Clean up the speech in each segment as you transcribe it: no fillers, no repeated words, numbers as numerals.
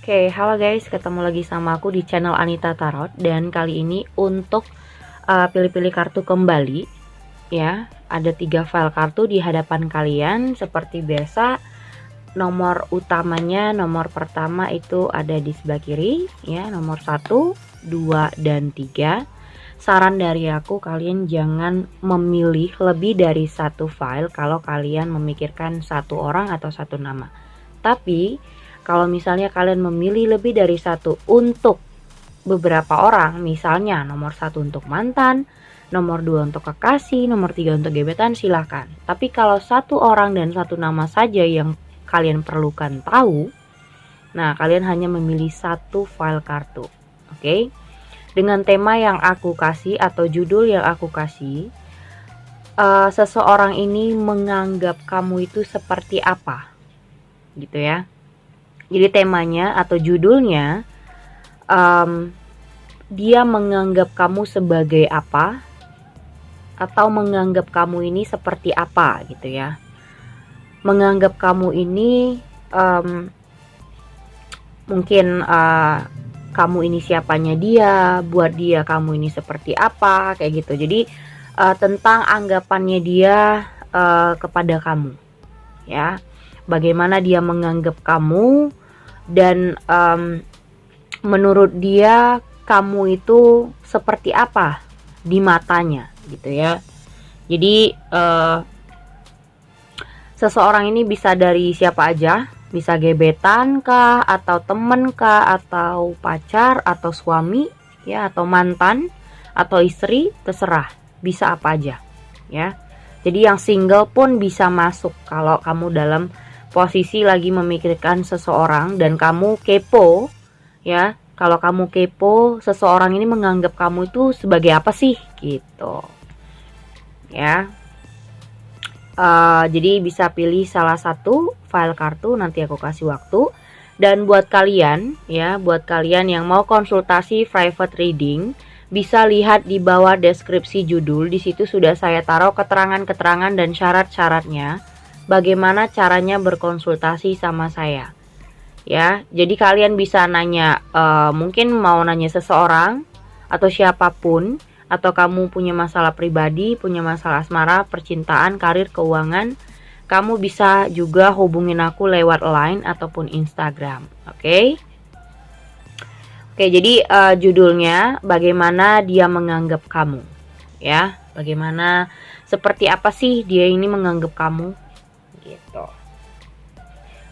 Oke, halo guys, ketemu lagi sama aku di channel Anita Tarot. Dan kali ini untuk pilih-pilih kartu kembali ya. Ada 3 file kartu di hadapan kalian. Seperti biasa, nomor utamanya, nomor pertama itu ada di sebelah kiri ya, nomor 1, 2, dan 3. Saran dari aku, kalian jangan memilih lebih dari satu file kalau kalian memikirkan satu orang atau satu nama. Tapi kalau misalnya kalian memilih lebih dari satu untuk beberapa orang, misalnya nomor 1 untuk mantan, nomor 2 untuk kekasih, nomor 3 untuk gebetan, silahkan. Tapi kalau satu orang dan satu nama saja yang kalian perlukan tahu, nah kalian hanya memilih satu file kartu. Oke? Dengan tema yang aku kasih atau judul yang aku kasih, seseorang ini menganggap kamu itu seperti apa, gitu ya. Jadi temanya atau judulnya, dia menganggap kamu sebagai apa, atau menganggap kamu ini seperti apa, gitu ya. Menganggap kamu ini mungkin kamu ini siapanya dia, buat dia kamu ini seperti apa, kayak gitu. Jadi tentang anggapannya dia kepada kamu, ya. Bagaimana dia menganggap kamu, dan menurut dia kamu itu seperti apa di matanya, gitu ya. Jadi seseorang ini bisa dari siapa aja, bisa gebetan kah, atau temen kah, atau pacar, atau suami ya, atau mantan, atau istri, terserah, bisa apa aja ya. Jadi yang single pun bisa masuk kalau kamu dalam posisi lagi memikirkan seseorang dan kamu kepo ya. Kalau kamu kepo, seseorang ini menganggap kamu itu sebagai apa sih, gitu ya. Jadi bisa pilih salah satu file kartu, nanti aku kasih waktu. Dan buat kalian ya, buat kalian yang mau konsultasi private reading, bisa lihat di bawah deskripsi judul. Di situ sudah saya taruh keterangan-keterangan dan syarat-syaratnya, bagaimana caranya berkonsultasi sama saya ya. Jadi kalian bisa nanya, mungkin mau nanya seseorang atau siapapun, atau kamu punya masalah pribadi, punya masalah asmara, percintaan, karir, keuangan, kamu bisa juga hubungin aku lewat line ataupun Instagram. Oke, jadi judulnya bagaimana dia menganggap kamu ya. Bagaimana, seperti apa sih dia ini menganggap kamu, gitu.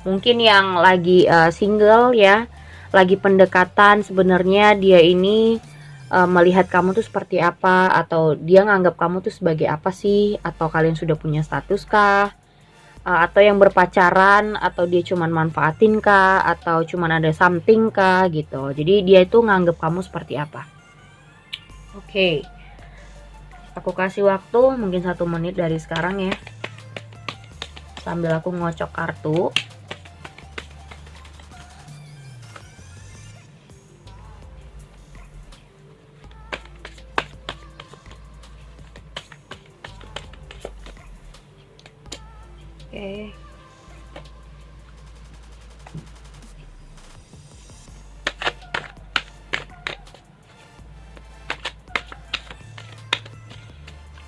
Mungkin yang lagi single ya, lagi pendekatan, sebenarnya dia ini melihat kamu tuh seperti apa, atau dia nganggap kamu tuh sebagai apa sih, atau kalian sudah punya status kah, atau yang berpacaran, atau dia cuman manfaatin kah, atau cuman ada something kah, gitu. Jadi dia itu nganggap kamu seperti apa. Oke, aku kasih waktu mungkin 1 menit dari sekarang ya, sambil aku ngocok kartu. Oke.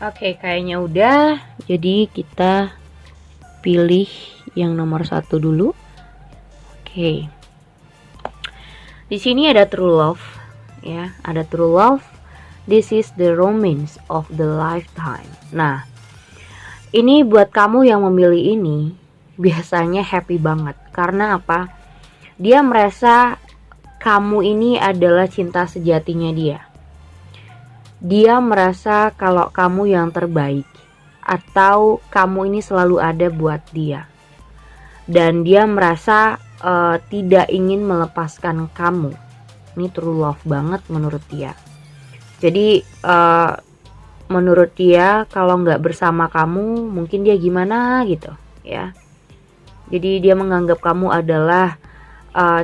Oke, kayaknya udah. Jadi kita pilih yang nomor 1 dulu. Oke. Di sini ada true love ya, ada true love. This is the romance of the lifetime. Nah, ini buat kamu yang memilih ini biasanya happy banget. Karena apa? Dia merasa kamu ini adalah cinta sejatinya dia. Dia merasa kalau kamu yang terbaik, atau kamu ini selalu ada buat dia. Dan dia merasa tidak ingin melepaskan kamu. Ini true love banget menurut dia. Jadi menurut dia kalau nggak bersama kamu mungkin dia gimana gitu ya. Jadi dia menganggap kamu adalah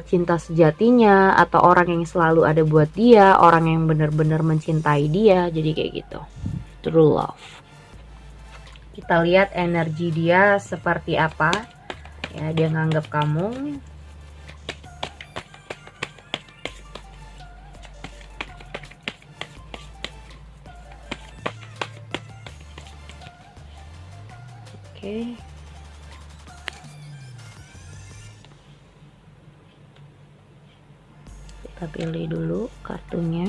cinta sejatinya, atau orang yang selalu ada buat dia, orang yang benar-benar mencintai dia. Jadi kayak gitu, true love. Kita lihat energi dia seperti apa ya, dia nganggap kamu. Oke. Kita pilih dulu kartunya.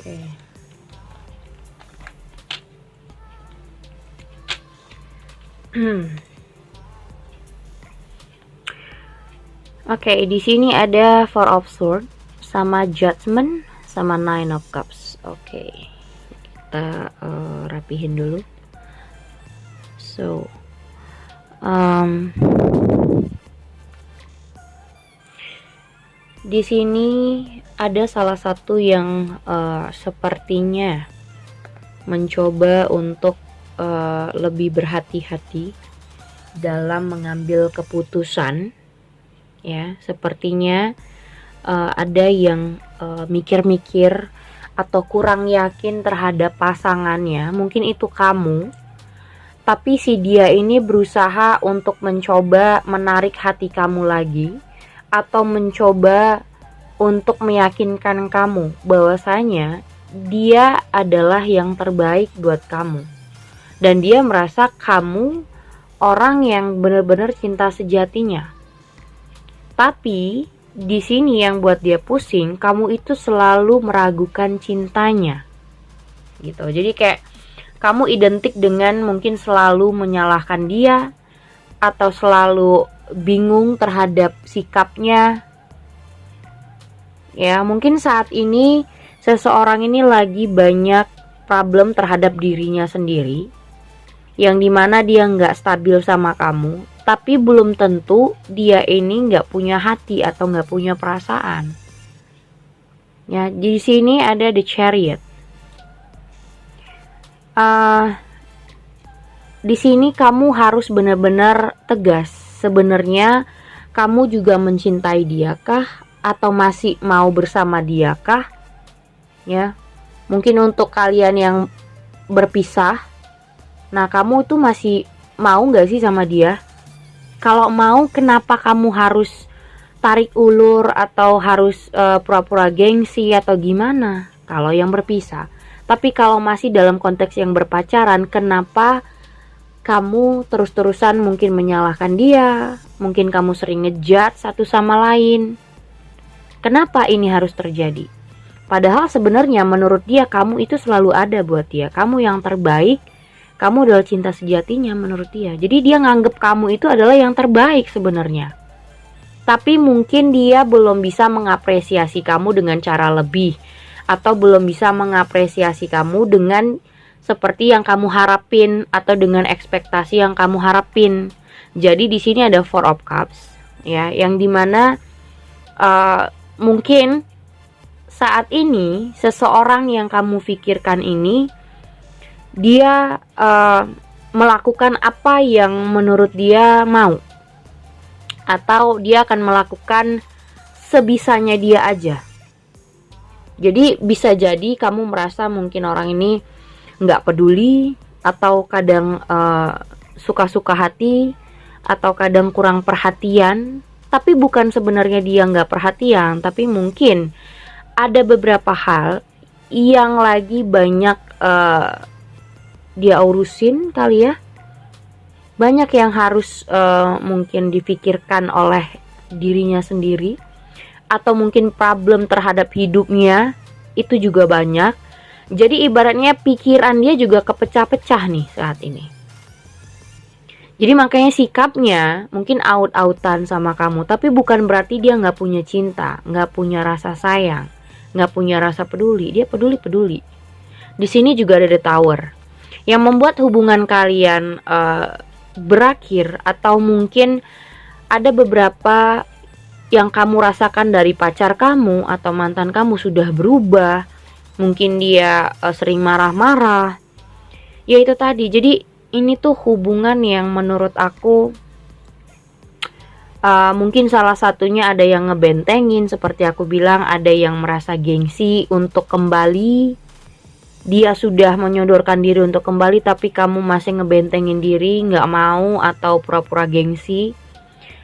Oke. Oke, di sini ada Four of Swords sama Judgment sama Nine of Cups. Oke. Kita rapihin dulu. So, di sini ada salah satu yang sepertinya mencoba untuk lebih berhati-hati dalam mengambil keputusan. Ya, sepertinya ada yang mikir-mikir atau kurang yakin terhadap pasangannya. Mungkin itu kamu, tapi si dia ini berusaha untuk mencoba menarik hati kamu lagi, atau mencoba untuk meyakinkan kamu bahwasanya dia adalah yang terbaik buat kamu, dan dia merasa kamu orang yang benar-benar cinta sejatinya. Tapi di sini yang buat dia pusing, kamu itu selalu meragukan cintanya, gitu. Jadi kayak kamu identik dengan mungkin selalu menyalahkan dia, atau selalu bingung terhadap sikapnya. Ya, mungkin saat ini seseorang ini lagi banyak problem terhadap dirinya sendiri, yang dimana dia nggak stabil sama kamu, tapi belum tentu dia ini nggak punya hati atau nggak punya perasaan. Ya, di sini ada The Chariot. Di sini kamu harus benar-benar tegas. Sebenarnya kamu juga mencintai dia kah, atau masih mau bersama dia kah? Ya, mungkin untuk kalian yang berpisah, nah kamu tuh masih mau nggak sih sama dia? Kalau mau, kenapa kamu harus tarik ulur atau harus pura-pura gengsi atau gimana kalau yang berpisah? Tapi kalau masih dalam konteks yang berpacaran, kenapa kamu terus-terusan mungkin menyalahkan dia? Mungkin kamu sering ngejudge satu sama lain. Kenapa ini harus terjadi? Padahal sebenarnya menurut dia kamu itu selalu ada buat dia. Kamu yang terbaik. Kamu adalah cinta sejatinya menurut dia. Jadi dia nganggep kamu itu adalah yang terbaik sebenarnya. Tapi mungkin dia belum bisa mengapresiasi kamu dengan cara lebih, atau belum bisa mengapresiasi kamu dengan seperti yang kamu harapin, atau dengan ekspektasi yang kamu harapin. Jadi di sini ada Four of Cups, ya, yang dimana mungkin saat ini seseorang yang kamu pikirkan ini, dia melakukan apa yang menurut dia mau, atau dia akan melakukan sebisanya dia aja. Jadi bisa jadi kamu merasa mungkin orang ini nggak peduli, atau kadang suka-suka hati, atau kadang kurang perhatian. Tapi bukan sebenarnya dia nggak perhatian, tapi mungkin ada beberapa hal yang lagi banyak dia urusin kali ya. Banyak yang harus mungkin difikirkan oleh dirinya sendiri, atau mungkin problem terhadap hidupnya itu juga banyak. Jadi ibaratnya pikiran dia juga kepecah-pecah nih saat ini. Jadi makanya sikapnya mungkin out-outan sama kamu, tapi bukan berarti dia nggak punya cinta, nggak punya rasa sayang, nggak punya rasa peduli. Dia peduli. Di sini juga ada The Tower, yang membuat hubungan kalian berakhir, atau mungkin ada beberapa yang kamu rasakan dari pacar kamu atau mantan kamu sudah berubah. Mungkin dia sering marah-marah. Ya itu tadi. Jadi ini tuh hubungan yang menurut aku mungkin salah satunya ada yang ngebentengin, seperti aku bilang, ada yang merasa gengsi untuk kembali, dia sudah menyodorkan diri untuk kembali tapi kamu masih ngebentengin diri, nggak mau, atau pura-pura gengsi.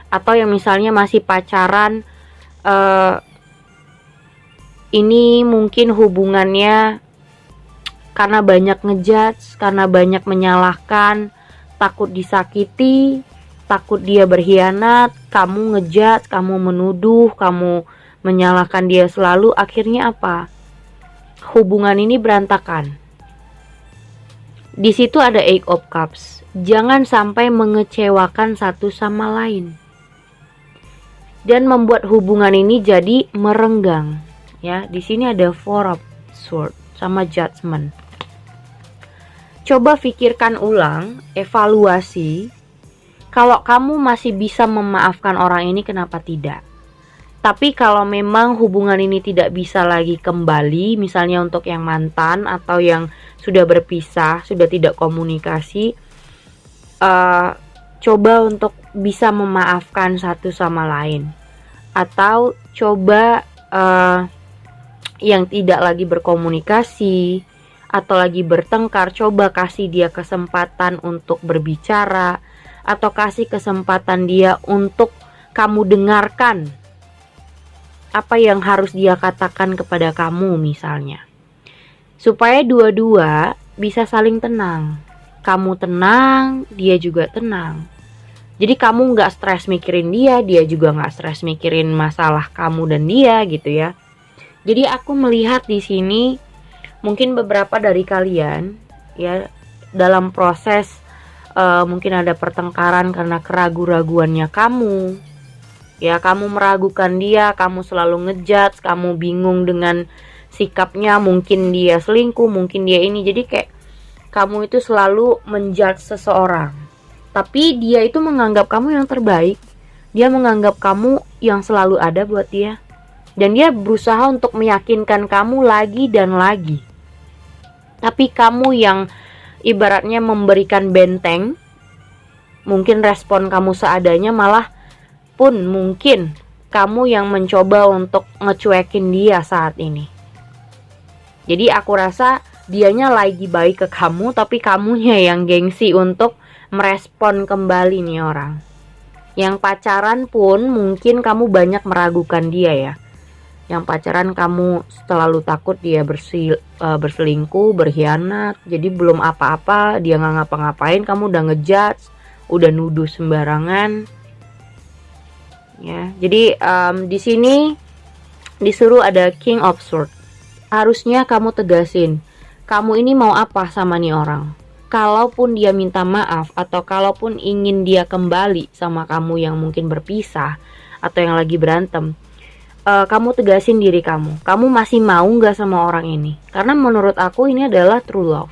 Atau yang misalnya masih pacaran, ini mungkin hubungannya karena banyak ngejudge, karena banyak menyalahkan, takut disakiti, takut dia berkhianat, kamu ngejudge, kamu menuduh, kamu menyalahkan dia selalu. Akhirnya apa? Hubungan ini berantakan. Di situ ada Eight of Cups. Jangan sampai mengecewakan satu sama lain dan membuat hubungan ini jadi merenggang. Ya, di sini ada Four of Swords sama Judgment. Coba pikirkan ulang, evaluasi. Kalau kamu masih bisa memaafkan orang ini, kenapa tidak? Tapi kalau memang hubungan ini tidak bisa lagi kembali, misalnya untuk yang mantan atau yang sudah berpisah, sudah tidak komunikasi, coba untuk bisa memaafkan satu sama lain. Atau coba yang tidak lagi berkomunikasi atau lagi bertengkar, coba kasih dia kesempatan untuk berbicara, atau kasih kesempatan dia untuk kamu dengarkan apa yang harus dia katakan kepada kamu misalnya, supaya dua-dua bisa saling tenang. Kamu tenang, dia juga tenang. Jadi kamu nggak stres mikirin dia, dia juga nggak stres mikirin masalah kamu dan dia gitu ya. Jadi aku melihat di sini mungkin beberapa dari kalian ya dalam proses mungkin ada pertengkaran karena keraguan-raguannya kamu. Ya, kamu meragukan dia, kamu selalu ngejudge, kamu bingung dengan sikapnya, mungkin dia selingkuh, mungkin dia ini. Jadi kayak kamu itu selalu menjudge seseorang. Tapi dia itu menganggap kamu yang terbaik. Dia menganggap kamu yang selalu ada buat dia. Dan dia berusaha untuk meyakinkan kamu lagi dan lagi. Tapi kamu yang ibaratnya memberikan benteng, mungkin respon kamu seadanya, malah pun mungkin kamu yang mencoba untuk ngecuekin dia saat ini. Jadi aku rasa dianya lagi baik ke kamu, tapi kamunya yang gengsi untuk merespon kembali nih orang. Yang pacaran pun mungkin kamu banyak meragukan dia ya. Yang pacaran kamu selalu takut dia berselingkuh, berkhianat. Jadi belum apa-apa, dia nggak ngapa-ngapain, kamu udah ngejudge, udah nuduh sembarangan. Ya, jadi di sini disuruh ada King of Swords. Harusnya kamu tegasin, kamu ini mau apa sama nih orang. Kalaupun dia minta maaf atau kalaupun ingin dia kembali sama kamu yang mungkin berpisah atau yang lagi berantem, kamu tegasin diri kamu. Kamu masih mau nggak sama orang ini? Karena menurut aku ini adalah true love.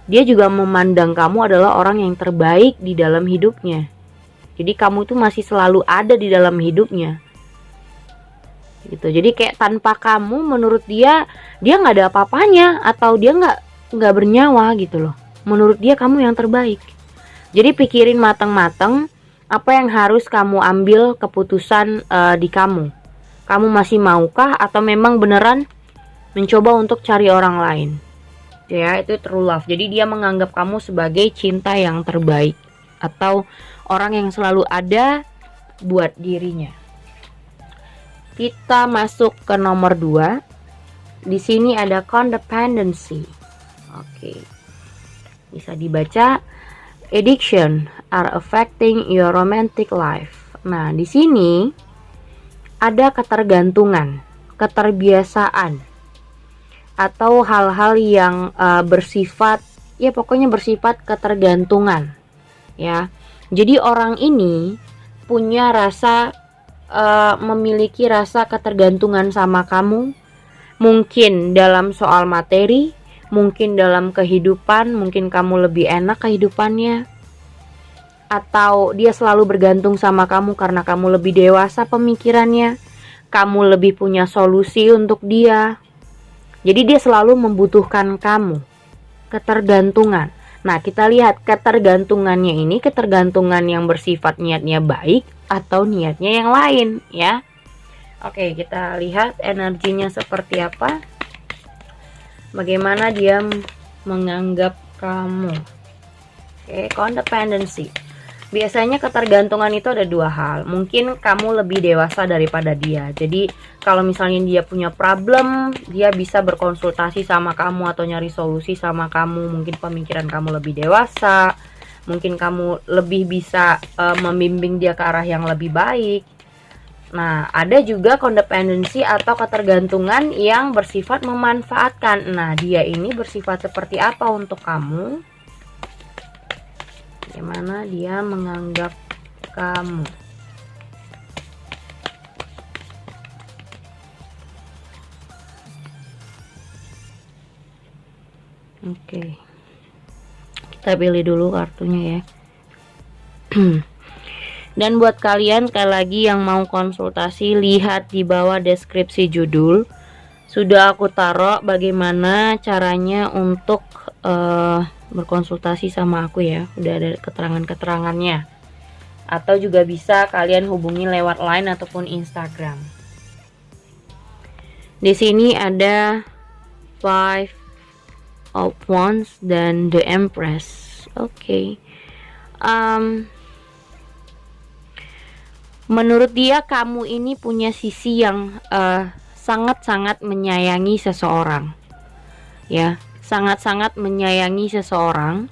Dia juga memandang kamu adalah orang yang terbaik di dalam hidupnya. Jadi kamu itu masih selalu ada di dalam hidupnya. Gitu. Jadi kayak tanpa kamu menurut dia nggak ada apa-apanya atau dia nggak bernyawa gitu loh. Menurut dia kamu yang terbaik. Jadi pikirin matang-matang apa yang harus kamu ambil keputusan di kamu. Kamu masih maukah atau memang beneran mencoba untuk cari orang lain? Ya, itu true love. Jadi dia menganggap kamu sebagai cinta yang terbaik atau orang yang selalu ada buat dirinya. Kita masuk ke nomor 2. Di sini ada codependency. Oke. Bisa dibaca, addiction are affecting your romantic life. Nah, di sini ada ketergantungan, keterbiasaan, atau hal-hal yang bersifat, ya pokoknya bersifat ketergantungan. Ya, jadi orang ini punya rasa, memiliki rasa ketergantungan sama kamu. Mungkin dalam soal materi, mungkin dalam kehidupan, mungkin kamu lebih enak kehidupannya. Atau dia selalu bergantung sama kamu karena kamu lebih dewasa pemikirannya, kamu lebih punya solusi untuk dia. Jadi dia selalu membutuhkan kamu. Ketergantungan. Nah, kita lihat ketergantungannya ini, ketergantungan yang bersifat niatnya baik atau niatnya yang lain ya. Oke, kita lihat energinya seperti apa. bagaimana dia menganggap kamu. Oke, codependency. Biasanya ketergantungan itu ada dua hal. Mungkin kamu lebih dewasa daripada dia. Jadi kalau misalnya dia punya problem, dia bisa berkonsultasi sama kamu atau nyari solusi sama kamu. Mungkin pemikiran kamu lebih dewasa. Mungkin kamu lebih bisa membimbing dia ke arah yang lebih baik. Nah, ada juga codependency atau ketergantungan yang bersifat memanfaatkan. Nah, dia ini bersifat seperti apa untuk kamu? Bagaimana dia menganggap kamu? Oke. Kita pilih dulu kartunya ya. Dan buat kalian sekali lagi yang mau konsultasi, lihat di bawah deskripsi judul. Sudah aku taruh bagaimana caranya untuk berkonsultasi sama aku ya. Udah ada keterangan-keterangannya. Atau juga bisa kalian hubungi lewat Line ataupun Instagram. Di sini ada Five of Wands dan The Empress. Oke. Menurut dia kamu ini punya sisi yang sangat-sangat menyayangi seseorang. Ya, sangat-sangat menyayangi seseorang.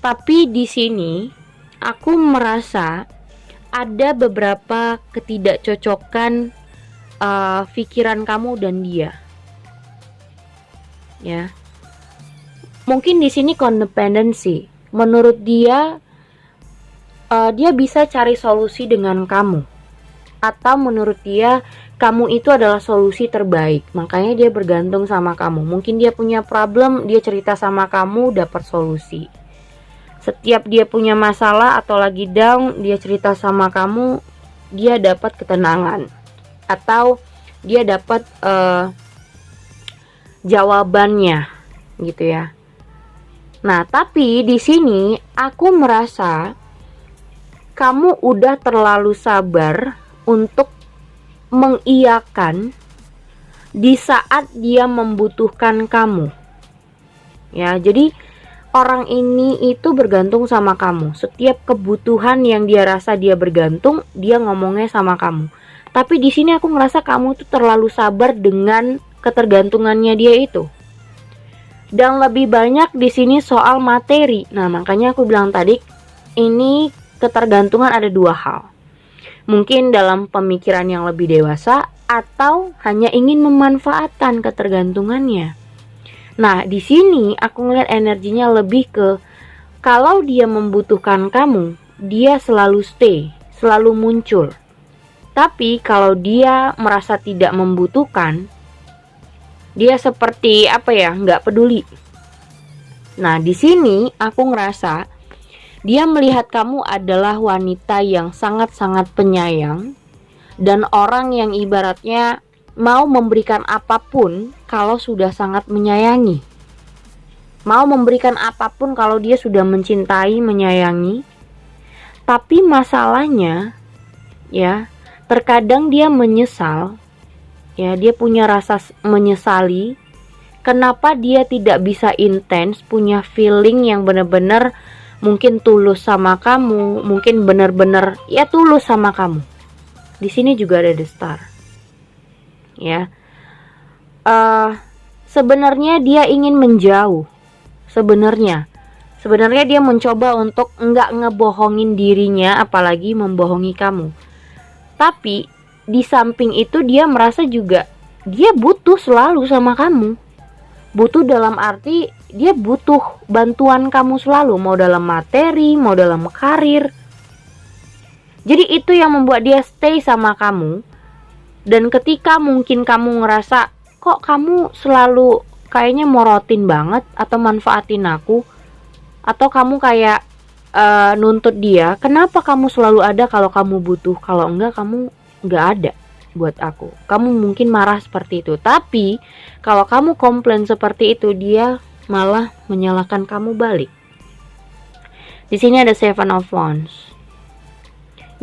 Tapi di sini aku merasa ada beberapa ketidakcocokan pikiran kamu dan dia. Ya. Mungkin di sini codependency. Menurut dia dia bisa cari solusi dengan kamu, atau menurut dia kamu itu adalah solusi terbaik, makanya dia bergantung sama kamu. Mungkin dia punya problem, dia cerita sama kamu, dapat solusi. Setiap dia punya masalah atau lagi down, dia cerita sama kamu, dia dapat ketenangan, atau dia dapat jawabannya, gitu ya. Nah, tapi di sini aku merasa kamu udah terlalu sabar untuk mengiyakan di saat dia membutuhkan kamu. Ya, jadi orang ini itu bergantung sama kamu. Setiap kebutuhan yang dia rasa dia bergantung, dia ngomongnya sama kamu. Tapi di sini aku ngerasa kamu tuh terlalu sabar dengan ketergantungannya dia itu. Dan lebih banyak di sini soal materi. Nah, makanya aku bilang tadi ini ketergantungan ada dua hal. Mungkin dalam pemikiran yang lebih dewasa atau hanya ingin memanfaatkan ketergantungannya. Nah, di sini aku ngeliat energinya lebih ke kalau dia membutuhkan kamu, dia selalu stay, selalu muncul. Tapi kalau dia merasa tidak membutuhkan, dia seperti apa ya, nggak peduli. Nah, di sini aku ngerasa dia melihat kamu adalah wanita yang sangat-sangat penyayang dan orang yang ibaratnya mau memberikan apapun kalau sudah sangat menyayangi. Mau memberikan apapun kalau dia sudah mencintai, menyayangi. Tapi masalahnya ya, terkadang dia menyesal. Ya, dia punya rasa menyesali kenapa dia tidak bisa intens, punya feeling yang benar-benar mungkin tulus sama kamu, mungkin benar-benar ya tulus sama kamu. Di sini juga ada The Star. Ya, sebenarnya dia ingin menjauh. Sebenarnya dia mencoba untuk enggak ngebohongin dirinya, apalagi membohongi kamu. Tapi di samping itu dia merasa juga dia butuh selalu sama kamu. Butuh dalam arti dia butuh bantuan kamu selalu, mau dalam materi, mau dalam karir. Jadi itu yang membuat dia stay sama kamu. Dan ketika mungkin kamu ngerasa kok kamu selalu kayaknya morotin banget atau manfaatin aku, atau kamu kayak nuntut dia, kenapa kamu selalu ada kalau kamu butuh, kalau enggak kamu enggak ada buat aku. Kamu mungkin marah seperti itu. Tapi kalau kamu komplain seperti itu, dia malah menyalahkan kamu balik. Di sini ada Seven of Wands.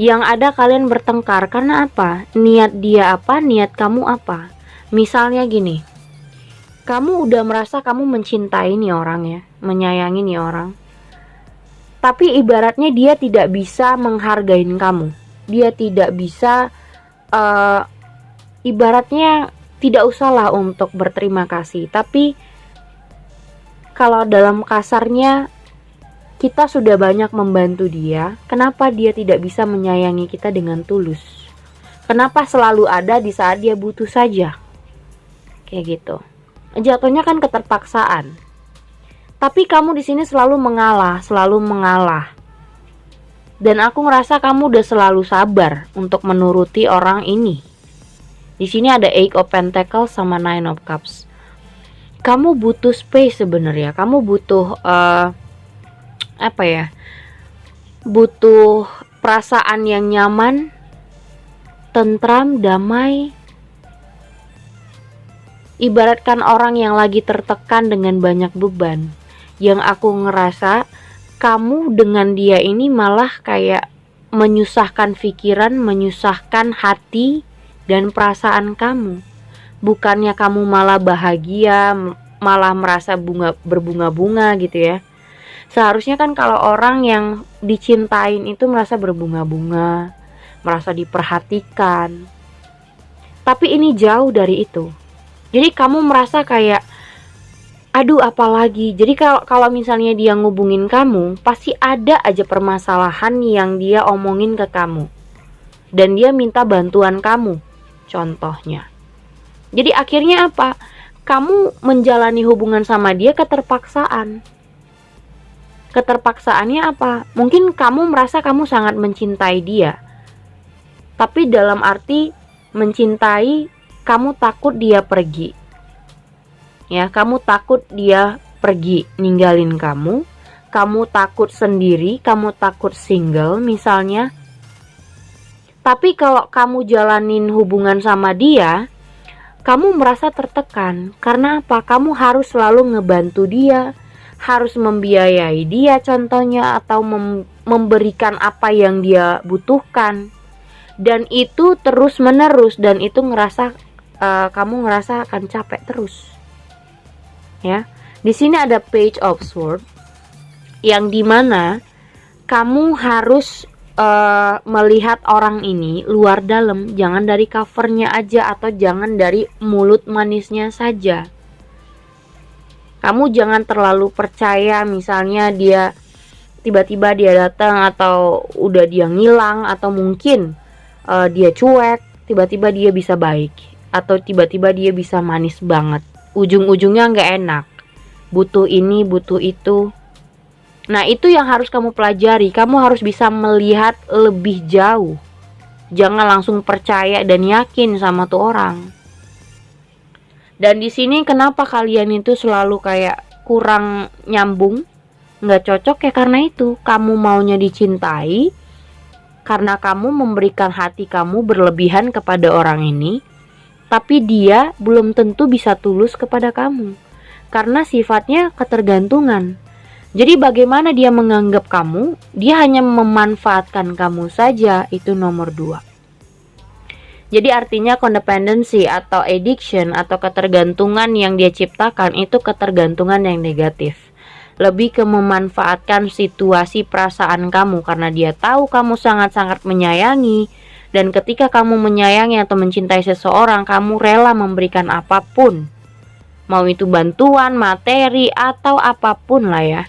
Yang ada kalian bertengkar karena apa? Niat dia apa? Niat kamu apa? Misalnya gini. Kamu udah merasa kamu mencintai nih orang ya, menyayangi nih orang. Tapi ibaratnya dia tidak bisa menghargai kamu. Dia tidak bisa, ibaratnya tidak usahlah untuk berterima kasih. Tapi kalau dalam kasarnya, kita sudah banyak membantu dia. Kenapa dia tidak bisa menyayangi kita dengan tulus? Kenapa selalu ada di saat dia butuh saja? Kayak gitu. Jatuhnya kan keterpaksaan. Tapi kamu di sini selalu mengalah, selalu mengalah. Dan aku ngerasa kamu udah selalu sabar untuk menuruti orang ini. Di sini ada Eight of Pentacles sama Nine of Cups. Kamu butuh space sebenarnya. Kamu butuh butuh perasaan yang nyaman, tentram, damai. Ibaratkan orang yang lagi tertekan dengan banyak beban. Yang aku ngerasa kamu dengan dia ini malah kayak menyusahkan pikiran, menyusahkan hati dan perasaan kamu. Bukannya kamu malah bahagia, malah merasa berbunga-bunga gitu ya. Seharusnya kan kalau orang yang dicintain itu merasa berbunga-bunga, merasa diperhatikan. Tapi ini jauh dari itu. Jadi kamu merasa kayak, aduh apalagi. Jadi kalau misalnya dia ngubungin kamu, pasti ada aja permasalahan yang dia omongin ke kamu. Dan dia minta bantuan kamu, contohnya. Jadi akhirnya apa? Kamu menjalani hubungan sama dia keterpaksaan. Keterpaksaannya apa? Mungkin kamu merasa kamu sangat mencintai dia. Tapi dalam arti mencintai, kamu takut dia pergi. Ya, kamu takut dia pergi ninggalin kamu. Kamu takut sendiri, kamu takut single misalnya. Tapi kalau kamu jalanin hubungan sama dia, kamu merasa tertekan. Karena apa? Kamu harus selalu ngebantu dia, harus membiayai dia contohnya, atau memberikan apa yang dia butuhkan. Dan itu terus menerus, dan itu kamu ngerasa akan capek terus. Ya, di sini ada Page of Swords, yang dimana kamu harus melihat orang ini luar dalam, jangan dari covernya aja atau jangan dari mulut manisnya saja. Kamu jangan terlalu percaya misalnya dia tiba-tiba dia datang atau udah dia ngilang, atau mungkin dia cuek, tiba-tiba dia bisa baik, atau tiba-tiba dia bisa manis banget. Ujung-ujungnya nggak enak. Butuh ini, butuh itu. Nah, itu yang harus kamu pelajari. Kamu harus bisa melihat lebih jauh. Jangan langsung percaya dan yakin sama tuh orang. Dan di sini kenapa kalian itu selalu kayak kurang nyambung, nggak cocok ya karena itu. Kamu maunya dicintai, karena kamu memberikan hati kamu berlebihan kepada orang ini. Tapi dia belum tentu bisa tulus kepada kamu. Karena sifatnya ketergantungan. Jadi bagaimana dia menganggap kamu? Dia hanya memanfaatkan kamu saja. Itu nomor 2. Jadi artinya codependency atau addiction atau ketergantungan yang dia ciptakan itu ketergantungan yang negatif. Lebih ke memanfaatkan situasi perasaan kamu. Karena dia tahu kamu sangat-sangat menyayangi. Dan ketika kamu menyayangi atau mencintai seseorang, kamu rela memberikan apapun. Mau itu bantuan, materi, atau apapun lah ya.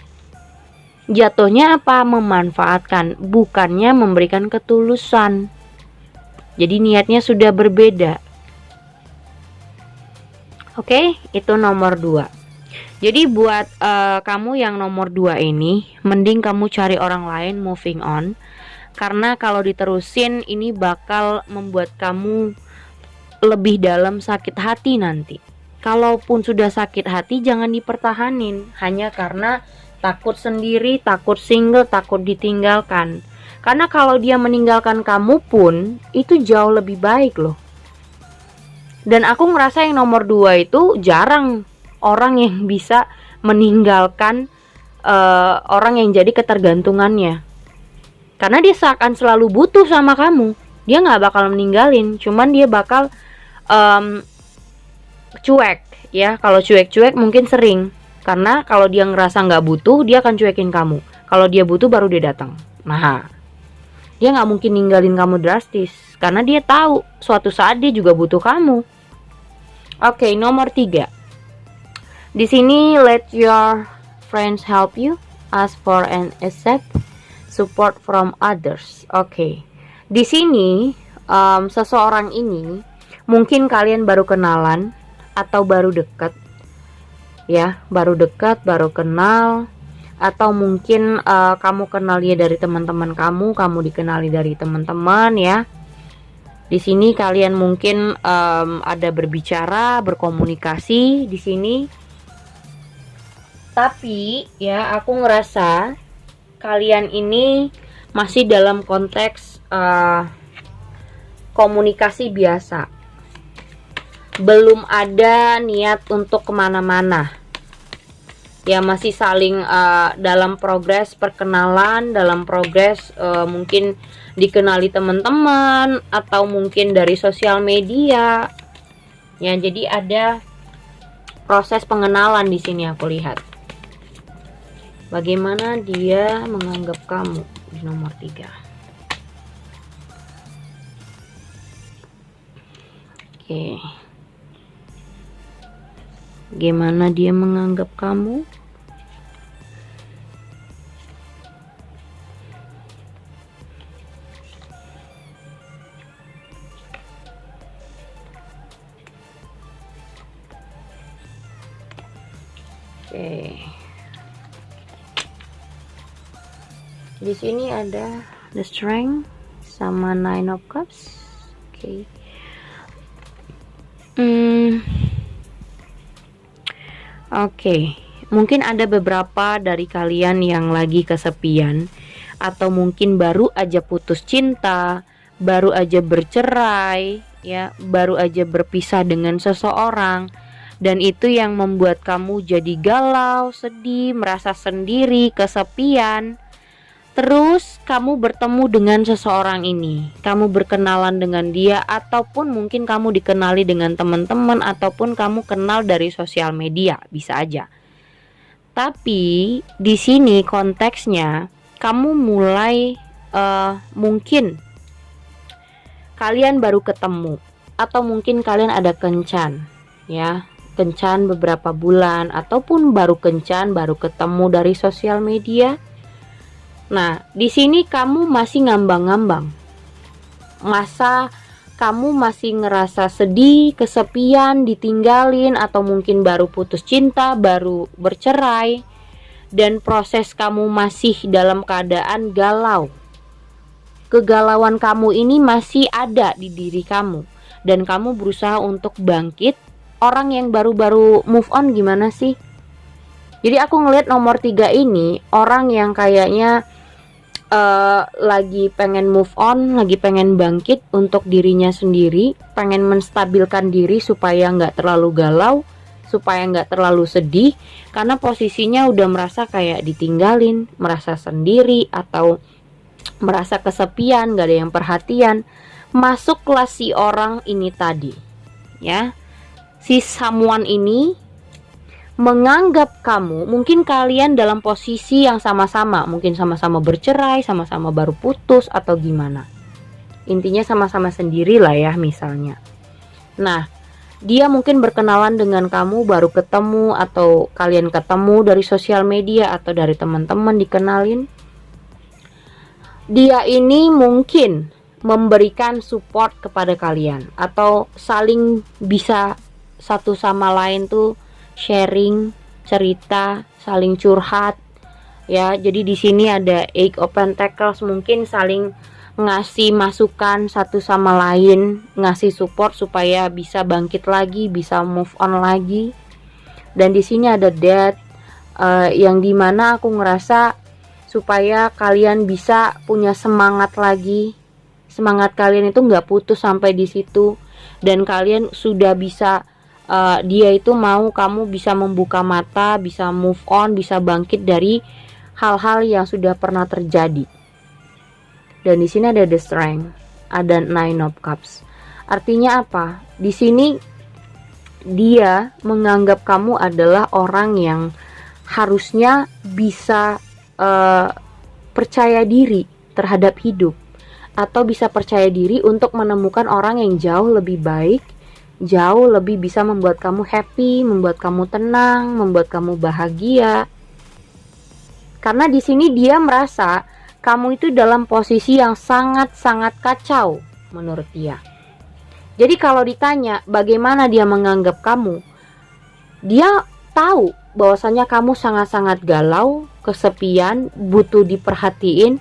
Jatuhnya apa? Memanfaatkan, bukannya memberikan ketulusan. Jadi niatnya sudah berbeda. Oke, itu nomor 2. Jadi buat kamu yang nomor 2 ini, mending kamu cari orang lain, moving on. Karena kalau diterusin ini bakal membuat kamu lebih dalam sakit hati nanti. Kalaupun sudah sakit hati, jangan dipertahanin hanya karena takut sendiri, takut single, takut ditinggalkan. Karena kalau dia meninggalkan kamu pun itu jauh lebih baik loh. Dan aku ngerasa yang nomor 2 itu jarang orang yang bisa meninggalkan orang yang jadi ketergantungannya. Karena dia akan selalu butuh sama kamu. Dia gak bakal meninggalin, cuman dia bakal cuek. ya. Kalau cuek-cuek mungkin sering, karena kalau dia ngerasa nggak butuh, dia akan cuekin kamu. Kalau dia butuh baru dia datang. Nah, dia nggak mungkin ninggalin kamu drastis, karena dia tahu suatu saat dia juga butuh kamu. Oke, nomor 3. Di sini, let your friends help you, ask for and accept support from others. Oke, di sini seseorang ini mungkin kalian baru kenalan atau baru dekat, ya, baru dekat, baru kenal, atau mungkin kamu kenal dia dari teman-teman kamu dikenali dari teman-teman, ya. Di sini kalian mungkin ada berbicara, berkomunikasi di sini. Tapi ya, aku ngerasa kalian ini masih dalam konteks komunikasi biasa. Belum ada niat untuk kemana-mana. Ya, masih saling dalam progres perkenalan, dalam progres mungkin dikenali teman-teman, atau mungkin dari sosial media. Ya, jadi ada proses pengenalan di sini aku lihat. Bagaimana dia menganggap kamu di nomor 3. Oke. Bagaimana dia menganggap kamu? Oke. Di sini ada the strength sama 9 of cups. Oke. Oke, mungkin ada beberapa dari kalian yang lagi kesepian, atau mungkin baru aja putus cinta, baru aja bercerai, ya, baru aja berpisah dengan seseorang, dan itu yang membuat kamu jadi galau, sedih, merasa sendiri, kesepian. Terus kamu bertemu dengan seseorang ini, kamu berkenalan dengan dia, ataupun mungkin kamu dikenali dengan teman-teman, ataupun kamu kenal dari sosial media, bisa aja. Tapi di sini konteksnya kamu mulai mungkin kalian baru ketemu, atau mungkin kalian ada kencan, ya, kencan beberapa bulan, ataupun baru kencan, baru ketemu dari sosial media. Nah, di sini kamu masih ngambang-ngambang. Masa kamu masih ngerasa sedih, kesepian, ditinggalin, atau mungkin baru putus cinta, baru bercerai, dan proses kamu masih dalam keadaan galau. Kegalauan kamu ini masih ada di diri kamu, dan kamu berusaha untuk bangkit. Orang yang baru-baru move on gimana sih? Jadi aku ngeliat nomor 3 ini orang yang kayaknya lagi pengen move on, lagi pengen bangkit untuk dirinya sendiri, pengen menstabilkan diri supaya nggak terlalu galau, supaya nggak terlalu sedih, karena posisinya udah merasa kayak ditinggalin, merasa sendiri, atau merasa kesepian, nggak ada yang perhatian. Masuklah si orang ini tadi, ya, si someone ini menganggap kamu, mungkin kalian dalam posisi yang sama-sama, mungkin sama-sama bercerai, sama-sama baru putus, atau gimana. Intinya sama-sama sendiri lah ya, misalnya. Nah, dia mungkin berkenalan dengan kamu, baru ketemu, atau kalian ketemu dari sosial media, atau dari teman-teman dikenalin. Dia ini mungkin memberikan support kepada kalian, atau saling bisa satu sama lain tuh sharing, cerita, saling curhat, ya. Jadi di sini ada Eight of Pentacles, mungkin saling ngasih masukan satu sama lain, ngasih support supaya bisa bangkit lagi, bisa move on lagi. Dan di sini ada Death, yang dimana aku ngerasa supaya kalian bisa punya semangat lagi. Semangat kalian itu nggak putus sampai di situ, dan kalian sudah bisa dia itu mau kamu bisa membuka mata, bisa move on, bisa bangkit dari hal-hal yang sudah pernah terjadi. Dan di sini ada the strength, ada 9 of cups. Artinya apa? Di sini dia menganggap kamu adalah orang yang harusnya bisa percaya diri terhadap hidup, atau bisa percaya diri untuk menemukan orang yang jauh lebih baik, jauh lebih bisa membuat kamu happy, membuat kamu tenang, membuat kamu bahagia. Karena di sini dia merasa kamu itu dalam posisi yang sangat-sangat kacau menurut dia. Jadi kalau ditanya bagaimana dia menganggap kamu, dia tahu bahwasanya kamu sangat-sangat galau, kesepian, butuh diperhatiin,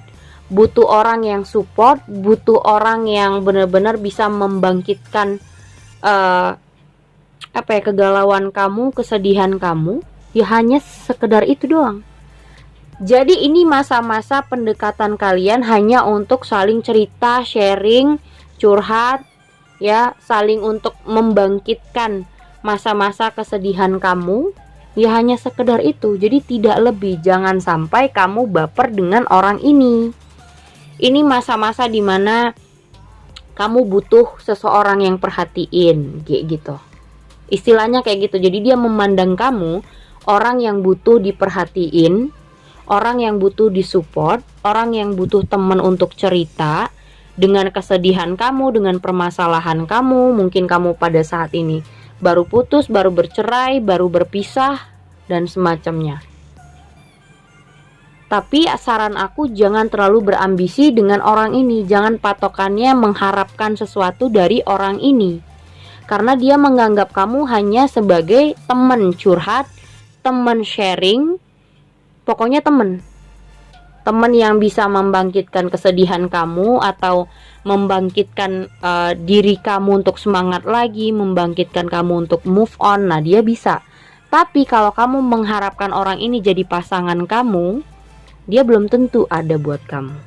butuh orang yang support, butuh orang yang benar-benar bisa membangkitkan kegalauan kamu, kesedihan kamu. Ya hanya sekedar itu doang. Jadi ini masa-masa pendekatan kalian hanya untuk saling cerita, sharing, curhat, ya, saling untuk membangkitkan masa-masa kesedihan kamu. Ya hanya sekedar itu. Jadi tidak lebih. Jangan sampai kamu baper dengan orang ini. Ini masa-masa dimana kamu butuh seseorang yang perhatiin, kayak gitu. Istilahnya kayak gitu. Jadi dia memandang kamu orang yang butuh diperhatiin, orang yang butuh disupport, orang yang butuh teman untuk cerita dengan kesedihan kamu, dengan permasalahan kamu. Mungkin kamu pada saat ini baru putus, baru bercerai, baru berpisah, dan semacamnya. Tapi saran aku, jangan terlalu berambisi dengan orang ini. Jangan patokannya mengharapkan sesuatu dari orang ini. Karena dia menganggap kamu hanya sebagai teman curhat, teman sharing, pokoknya teman. Teman yang bisa membangkitkan kesedihan kamu, atau membangkitkan diri kamu untuk semangat lagi, membangkitkan kamu untuk move on. Nah, dia bisa. Tapi kalau kamu mengharapkan orang ini jadi pasangan kamu, dia belum tentu ada buat kamu.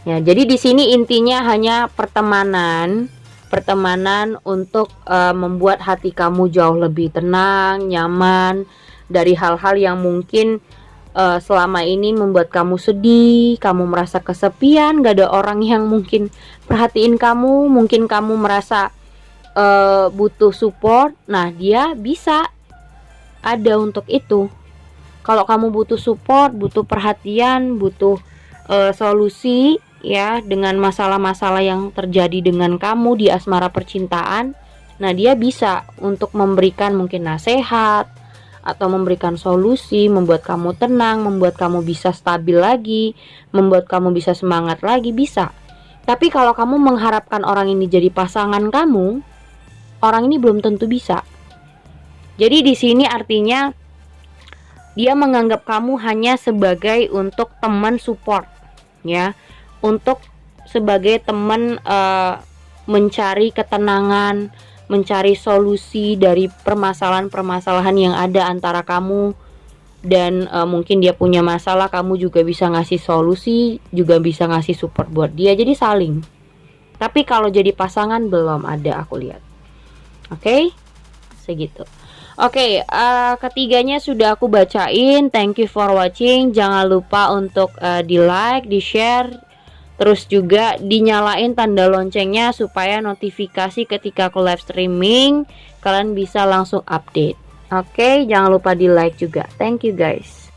Ya, jadi di sini intinya hanya pertemanan untuk membuat hati kamu jauh lebih tenang, nyaman dari hal-hal yang mungkin selama ini membuat kamu sedih, kamu merasa kesepian, gak ada orang yang mungkin perhatiin kamu, mungkin kamu merasa butuh support. Nah, dia bisa ada untuk itu. Kalau kamu butuh support, butuh perhatian, butuh solusi ya dengan masalah-masalah yang terjadi dengan kamu di asmara percintaan, nah dia bisa untuk memberikan mungkin nasihat atau memberikan solusi, membuat kamu tenang, membuat kamu bisa stabil lagi, membuat kamu bisa semangat lagi, bisa. Tapi kalau kamu mengharapkan orang ini jadi pasangan kamu, orang ini belum tentu bisa. Jadi di sini artinya dia menganggap kamu hanya sebagai untuk teman support, ya, untuk sebagai teman mencari ketenangan, mencari solusi dari permasalahan-permasalahan yang ada antara kamu. Dan mungkin dia punya masalah, kamu juga bisa ngasih solusi, juga bisa ngasih support buat dia. Jadi saling. Tapi kalau jadi pasangan belum ada, aku lihat. Oke, segitu. Oke, ketiganya sudah aku bacain. Thank you for watching. Jangan lupa untuk di like, di share, terus juga dinyalain tanda loncengnya supaya notifikasi ketika aku live streaming kalian bisa langsung update. Oke, jangan lupa di like juga. Thank you guys.